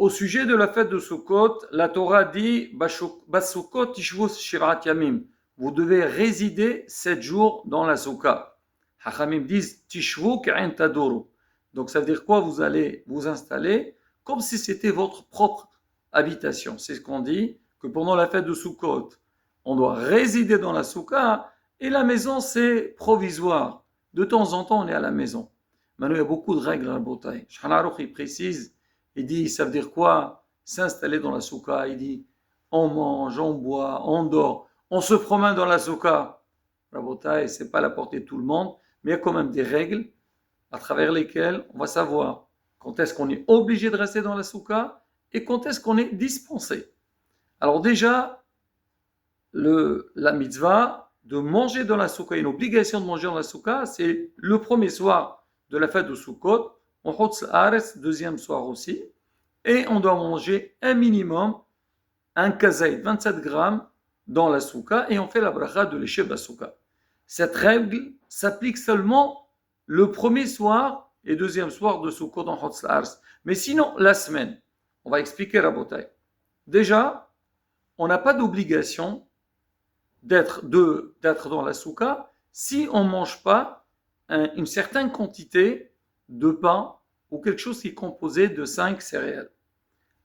Au sujet de la fête de Sukkot, la Torah dit Basukot tishvu shirat yamim. Vous devez résider 7 jours dans la Soukha. Hachamim disent Tishvu ka'en tadoru. Donc ça veut dire quoi? Vous allez vous installer comme si c'était votre propre habitation. C'est ce qu'on dit, que pendant la fête de Sukkot, on doit résider dans la Soukha et la maison c'est provisoire. De temps en temps on est à la maison. Maintenant il y a beaucoup de règles à la bataille. Shulchan Aruch il précise, il dit ça veut dire quoi? S'installer dans la Soukha. Il dit on mange, on boit, on dort, on se promène dans la Soukha. La bataille c'est pas à la portée de tout le monde, mais il y a quand même des règles à travers lesquelles on va savoir quand est-ce qu'on est obligé de rester dans la Soukha et quand est-ce qu'on est dispensé. Alors déjà, la mitzvah de manger dans la Soukha, une obligation de manger dans la Soukha, c'est le premier soir de la fête de Sukkot, on Chutz Haaretz, deuxième soir aussi, et on doit manger un minimum, un kazaït, 27 grammes dans la Soukha, et on fait la bracha de l'écheb à Soukha. Cette règle s'applique seulement le premier soir et deuxième soir de Sukkot en Chutz Haaretz. Mais sinon, la semaine, on va expliquer Rabotai. Déjà, on n'a pas d'obligation d'être dans la Soukha si on ne mange pas une certaine quantité de pain ou quelque chose qui est composé de 5 céréales.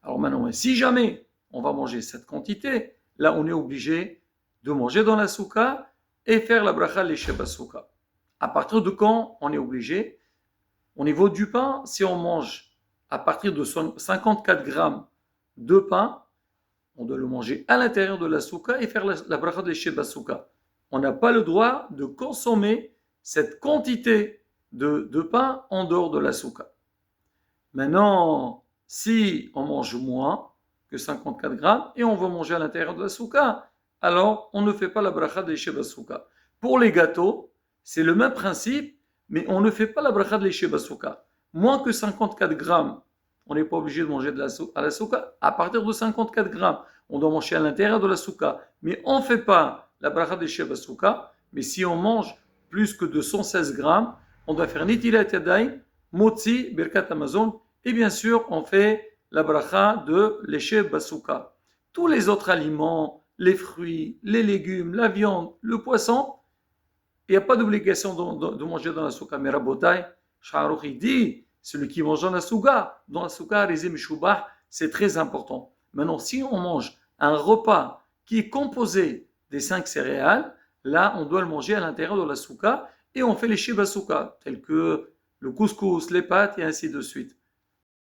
Alors maintenant, si jamais on va manger cette quantité, là on est obligé de manger dans la Soukha et faire la bracha l'écheb à Soukha. À partir de quand on est obligé? Au niveau du pain, si on mange à partir de 54 grammes de pain, on doit le manger à l'intérieur de la Soukha et faire la bracha de l'écheb à Soukha. On n'a pas le droit de consommer cette quantité de pain en dehors de la Soukha. Maintenant, si on mange moins que 54 grammes et on veut manger à l'intérieur de la Soukha, alors on ne fait pas la bracha de l'écheb à Soukha. Pour les gâteaux, c'est le même principe, mais on ne fait pas la bracha de l'écheb à Soukha. Moins que 54 grammes, on n'est pas obligé de manger à la Soukha. À partir de 54 grammes, on doit manger à l'intérieur de la Soukha, mais on ne fait pas la bracha de l'écheb à Soukha. Mais si on mange plus que de 116 grammes, on doit faire Nitilat Yadayim, Motzi, Birkat Hamazon, et bien sûr, on fait la bracha de l'écheb à Soukha. Tous les autres aliments, les fruits, les légumes, la viande, le poisson, il n'y a pas d'obligation de manger dans la Soukha. Mais Rabotai, Shulchan Aruch dit, celui qui mange dans la Soukha, Rizim Meshubach, c'est très important. Maintenant, si on mange un repas qui est composé des 5 céréales, là, on doit le manger à l'intérieur de la Soukha et on fait les l'écheb à Soukha, tels que le couscous, les pâtes et ainsi de suite.